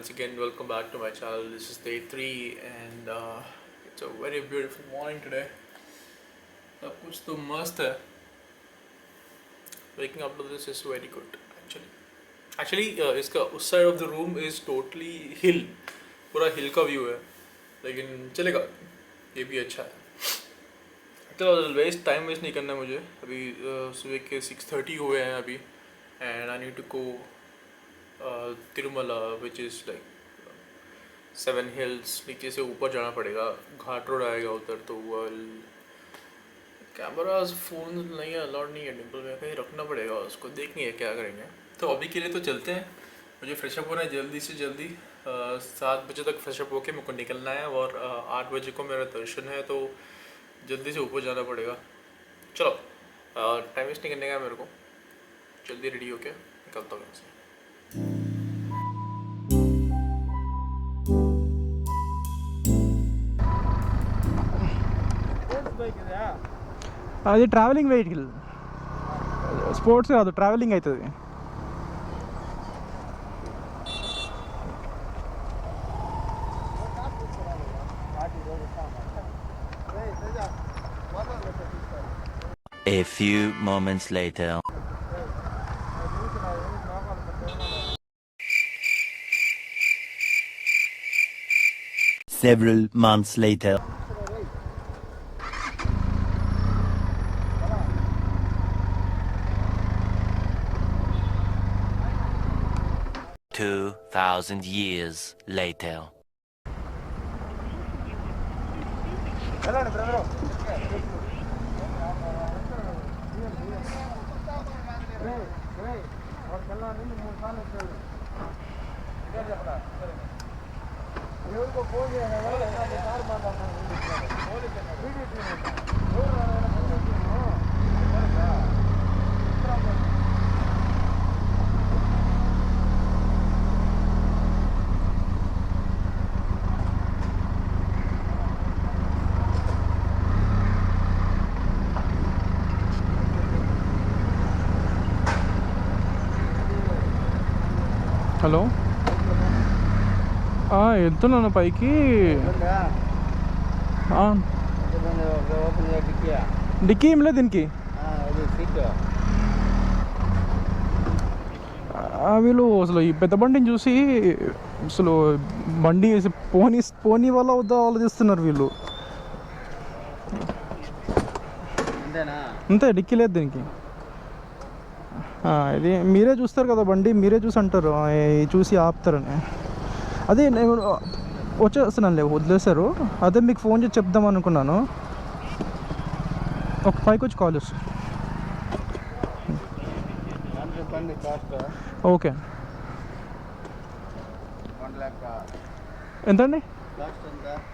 once again, welcome back to my channel. This is day 3 and it's a very beautiful morning today. सब कुछ तो मस्त है. Waking up to this is very good actually. इसका उस side of the room is totally hill. पूरा hill का view है. लेकिन चलेगा. ये भी अच्छा है. चलो वेस्ट टाइम वेस्ट नहीं करना मुझे. अभी सुबह के 6:30 हुए हैं अभी. And I need to go Tirumala which is like 7 hills. नीचे से ऊपर जाना पड़ेगा. घाट रोड आएगा उधर. तो कैमरा फ़ोन नहीं है, अलाउड नहीं है टेम्पल में. कहीं रखना पड़ेगा उसको. देखेंगे क्या करेंगे. तो अभी के लिए तो चलते हैं. मुझे फ्रेशअप होना है जल्दी से जल्दी. 7 बजे तक फ्रेशअप होके मेरे को निकलना है और 8 बजे को मेरा दर्शन है. तो जल्दी से ऊपर जाना पड़ेगा. चलो टाइम वेस्ट नहीं करने का मेरे को. जल्दी रेडी होके निकलता हूँ यहाँ से. అది ట్రావెలింగ్ వెహికల్. స్పోర్ట్స్ కాదు, ట్రావెలింగ్ అవుతుంది. A few moments later. Several months later. Two 2,000 years later. Hello, వెళ్తున్నాను పైకి. డిక్కీ ఏం లేదు దీనికి. వీళ్ళు అసలు ఈ పెద్ద బండిని చూసి అసలు బండి పోనీ వల్ల వద్దా ఆలోచిస్తున్నారు వీళ్ళు. అంతే, డిక్కీ లేదు దీనికి. ఇది మీరే చూస్తారు కదా బండి, మీరే చూసి అంటారు చూసి ఆపుతారని. అదే నేను వచ్చేస్తున్నాను, వదిలేశారు. అదే మీకు ఫోన్ చేసి చెప్దాం అనుకున్నాను. ఒక 5కి వచ్చి కాల్ చేస్తాను. ఓకే. ఎంతండి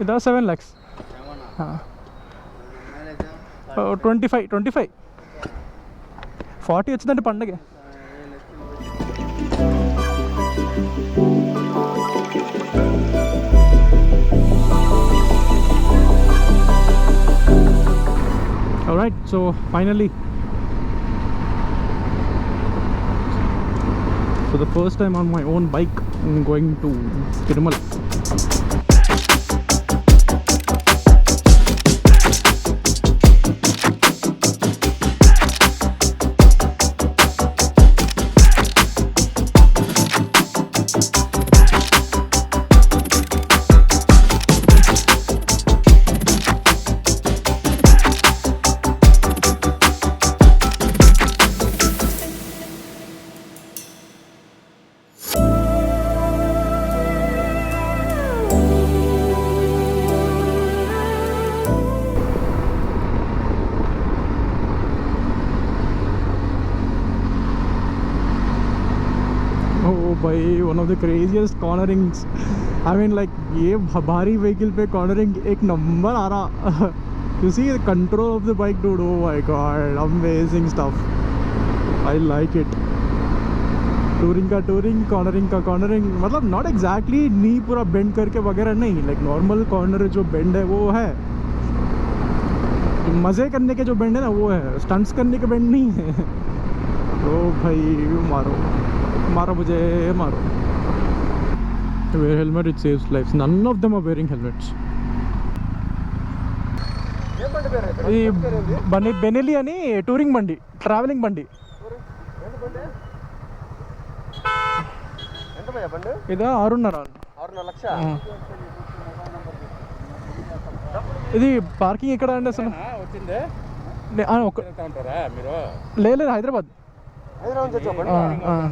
ఇదా? 7 lakhs. 25 40 వచ్చిందంటే పండగే. Alright, so finally, for the first time on my own bike, I'm going to Tirumala. भाई, one of the craziest cornerings. I mean like ये भारी व्हीकल पे कॉर्नरिंग एक नंबर आ रहा. You see the control of the bike dude. Oh my god, amazing stuff. I like it. Touring का touring, cornering का cornering. मतलब not exactly नी पूरा बेंड करके वगैरह नहीं, लाइक नॉर्मल कॉर्नर जो बेंड है वो है. मज़े करने के जो बेंड है ना वो है, स्टंट्स करने के बेंड नहीं है. तो भाई मारो मारो मुझे मारो. wear helmet, it saves lives. None of them are wearing helmets. ఈ బెనెలి అని టూరింగ్ బండి, ట్రావెలింగ్ బండి. ఇదా 6.5 లక్ష. ఇది పార్కింగ్ ఎక్కడ అండి అసలు? వచ్చిందే లేదు హైదరాబాద్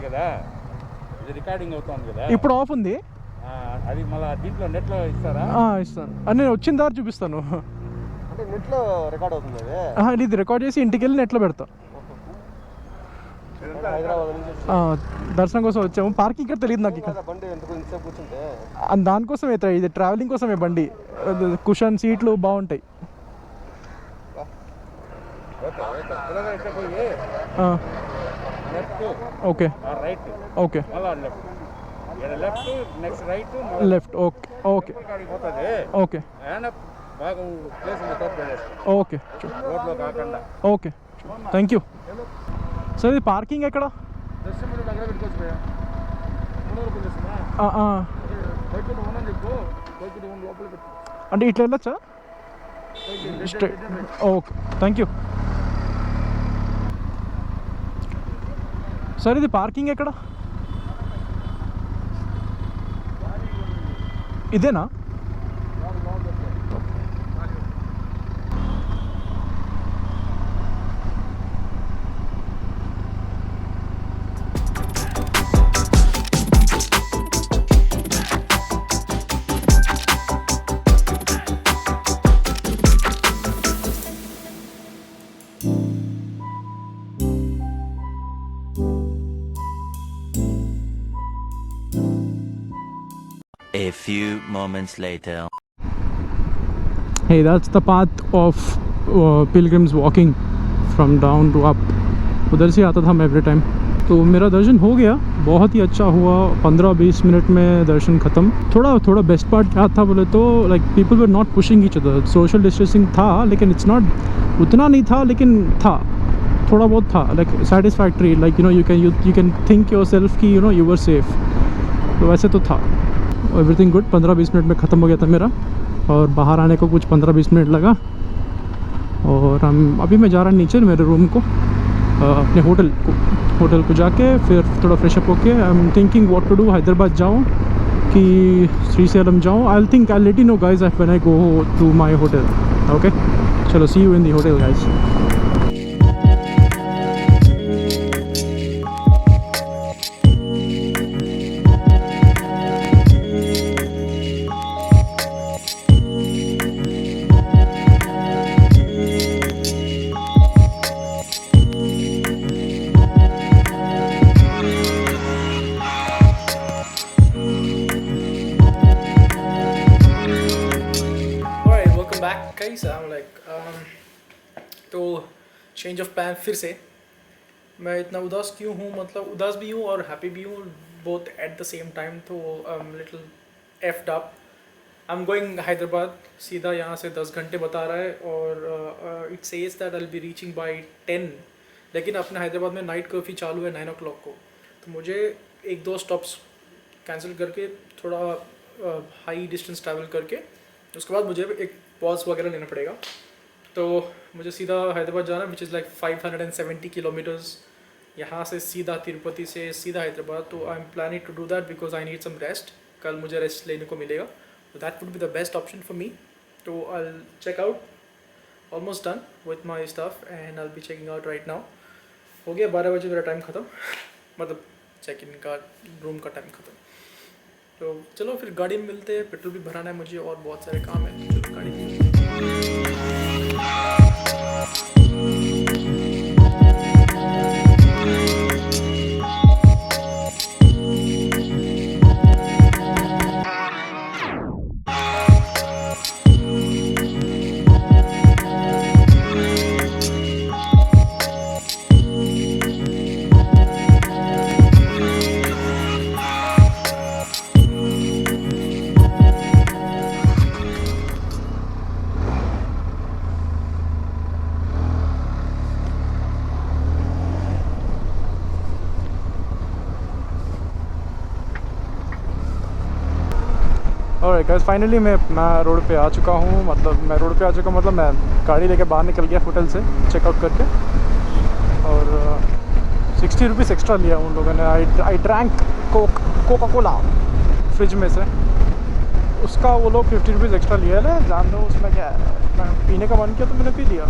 కదా, ఇది రికార్డింగ్ అవుతుంది కదా, ఇప్పుడు ఆఫ్ ఉంది. అది మళ్ళీ దీంట్లో నెట్లో ఇస్తారా? ఇస్తాను అని నేను వచ్చిన దారి చూపిస్తాను. అంటే నెట్లో రికార్డ్ అవుతుంది ఇది రికార్డ్ చేసి ఇంటికి వెళ్ళి నెట్లో పెడతా. హైదరాబాద్ నుంచి దర్శనం కోసం వచ్చాము. పార్కింగ్ ఇక్కడ తెలియదు నాకు. ఇక్కడ బండి ఎందుకు ఇంతసేపు కూర్చుంటే దానికోసమే, ఇది ట్రావెలింగ్ కోసమే బండి. కుషన్ సీట్లు బాగుంటాయి. Okay okay left okay okay okay okay okay thank you sir. ఇది పార్కింగ్ ఎక్కడ? అంటే ఇట్లా వెళ్ళొచ్చా? Okay thank you sir. ఇది పార్కింగ్ ఎక్కడ? ఇదేనా? A few moments later. Hey, that's the path of pilgrims walking from down to up. उधर से आता था मैं एवरी टाइम. तो मेरा दर्शन हो गया, बहुत ही अच्छा हुआ. 15-20 मिनट में दर्शन ख़त्म. थोड़ा बेस्ट पार्ट क्या था बोले तो like people were not pushing each other. Social distancing था लेकिन इट्स नॉट उतना नहीं था, लेकिन था थोड़ा बहुत था. Like satisfactory, like you can think your self कि यू वर सेफ. तो वैसे तो था एवरीथिंग गुड. 15-20 मिनट में ख़त्म हो गया था मेरा, और बाहर आने को कुछ 15-20 मिनट लगा. और अभी मैं जा रहा नीचे मेरे रूम को, अपने होटल को जाके फिर थोड़ा फ्रेशअप होके I am thinking what to do. Hyderabad जाऊँ कि श्रीशैलम जाऊँ. I let you know guys when I go to my hotel. Okay चलो, see you in the hotel guys. तो चेंज ऑफ प्लान फिर से. मैं इतना उदास क्यों हूँ, मतलब उदास भी हूँ और हैप्पी भी हूँ, both at the same time. तो I am little effed up. I am going Hyderabad. सीधा यहाँ से 10 घंटे बता रहा है, और it says that I will be reaching by 10. लेकिन अपने हैदराबाद में नाइट कर्फ्यू चालू है 9 o'clock को. तो मुझे 1-2 स्टॉप्स कैंसिल करके थोड़ा हाई डिस्टेंस ट्रैवल करके उसके बाद मुझे एक पॉज वगैरह लेना पड़ेगा. तो मुझे सीधा हैदराबाद जाना, विच इज़ लाइक 570 किलोमीटर्स. यहाँ से सीधा तिरुपति से सीधा हैदराबाद. तो I am planning to do that because I need some rest. कल मुझे रेस्ट लेने को मिलेगा. तो that would be the best option for me. तो I will check out. Almost done with my stuff and I will be checking out right now. हो गया 12 बजे मेरा टाइम ख़त्म. मतलब चेक इन का, रूम का टाइम ख़त्म. तो चलो फिर गाड़ी में मिलते हैं. पेट्रोल भी भराना है मुझे और बहुत सारे काम है. तो चलो गाड़ी में. ऑलराइट गाइस, फाइनली मैं रोड पे आ चुका हूँ। मतलब मैं रोड पे आ चुका मतलब मैं गाड़ी लेके बाहर निकल गया होटल से चेकआउट करके, और 60 रुपीज़ एक्स्ट्रा लिया उन लोगों ने। I drank Coca Cola fridge में से, उसका वो लोग 50 रुपीज़ एक्स्ट्रा लिया है। जान दो उसमें क्या है, मैं पीने का मन किया तो मैंने पी लिया,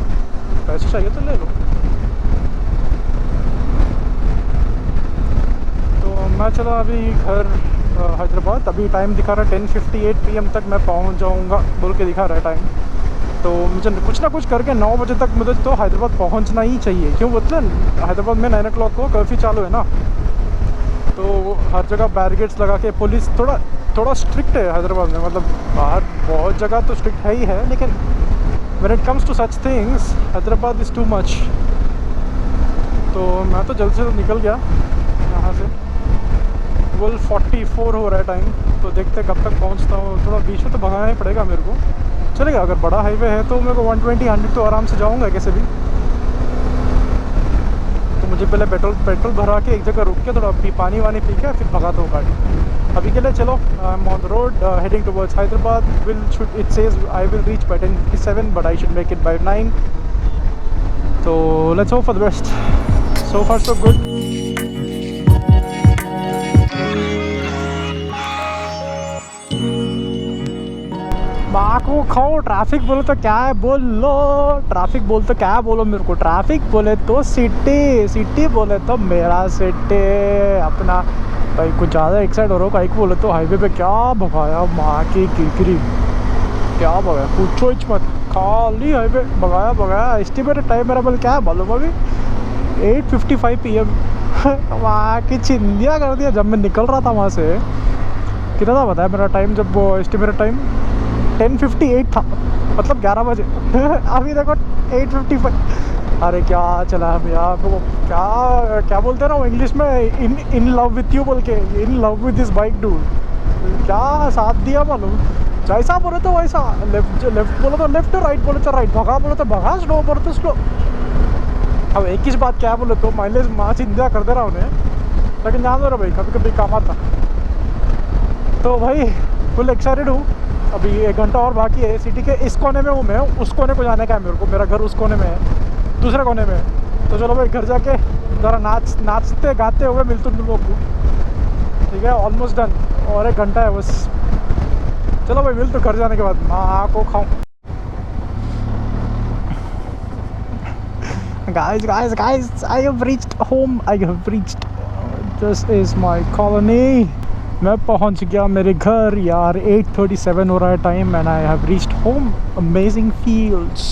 पैसे चाहिए तो ले लो। तो मैं चला अभी घर हैदराबाद। अभी टाइम दिखा रहा है 10:58 PM तक मैं पहुंच जाऊंगा बोल के दिखा रहा है टाइम। तो मुझे कुछ ना कुछ करके 9 बजे तक मुझे तो हैदराबाद पहुंचना ही चाहिए। क्यों मतलब हैदराबाद में 9 o'clock को कर्फ्यू चालू है ना, तो हर जगह बैरिकेड्स लगा के पुलिस थोड़ा स्ट्रिक्ट है हैदराबाद में। मतलब बाहर बहुत जगह तो स्ट्रिक्ट है ही है, लेकिन when it comes to such things Hyderabad is too much. तो मैं तो जल्द से निकल गया यहाँ से। 12:44 हो रहा है टाइम, तो देखते कब तक पहुँचता हूँ। थोड़ा बीच में तो भगाना ही पड़ेगा मेरे को, चलेगा। अगर बड़ा हाईवे है तो मेरे को 120-100 तो आराम से जाऊँगा कैसे भी। तो मुझे पहले पेट्रोल भरा के एक जगह रुक के थोड़ा पानी वानी पी के फिर भगाता हूँ गाड़ी। अभी के लिए चलो, I am on the road heading towards Hyderabad. It says I will reach by 10:57 but I should make it by 9। तो let's hope for the best. So far so good. माँ को खाओ। ट्रैफिक बोलो तो क्या है बोलो, ट्रैफिक बोल तो क्या बोलो मेरे को। ट्रैफिक बोले तो सिटी बोले तो मेरा सिटी अपना। भाई कुछ ज़्यादा एक्साइट हो रहा हो कहीं बोले तो हाईवे पे क्या भगाया माँ की किरकिरी, क्या भगाया पूछो ही मत। खाली हाईवे भगाया। एस्टिमेटेड टाइम मेरा बोल क्या है मालूम अभी 8:55 PM। वहाँ की चिंदिया कर दिया। जब मैं निकल रहा था वहाँ से, कितना था बताया मेरा टाइम, जब वो एस्टिमेटेड टाइम 10:58 था, मतलब 11 बजे। अभी देखो 8:55। अरे क्या चला हम यहाँ पे। वो क्या बोलते हैं ना वो इंग्लिश में, इन लव विथ यू बोल के, in love with this bike dude. क्या साथ दिया मालूम, जैसा बोले तो वैसा। लेफ्ट बोले तो लेफ्ट, राइट बोले तो राइट, भगा बोले तो भगा, स्लो बोले तो स्लो। अब एक ही बात क्या बोले तो माइलेज माँ चिंता कर दे रहा उन्हें, लेकिन जान दो रहा भाई कभी कभी काम आता। तो भाई फुल एक्साइटेड हूँ। अभी 1 घंटा और बाकी है। सिटी के इस कोने में हूँ मैं, उस कोने को जाने का है मेरे को। मेरा घर उस कोने में है, दूसरे कोने में है। तो चलो भाई घर जाके ज़रा नाचते गाते हुए मिलते तुम लोग को, ठीक है। ऑलमोस्ट डन, और 1 घंटा है बस। चलो भाई मिलते घर जाने के बाद। माँ को खाऊँ। Guys, I have reached home. This is my colony. मैं पहुंच गया मेरे घर यार। 8:37 हो रहा है time and I have reached home. Amazing fields.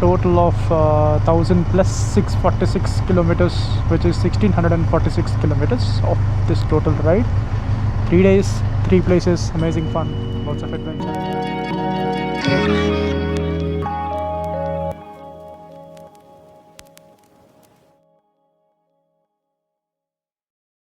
Total of 1000 plus 646 kilometers, which is 1646 kilometers of this total ride. 3 days, 3 places, amazing fun, lots of adventure.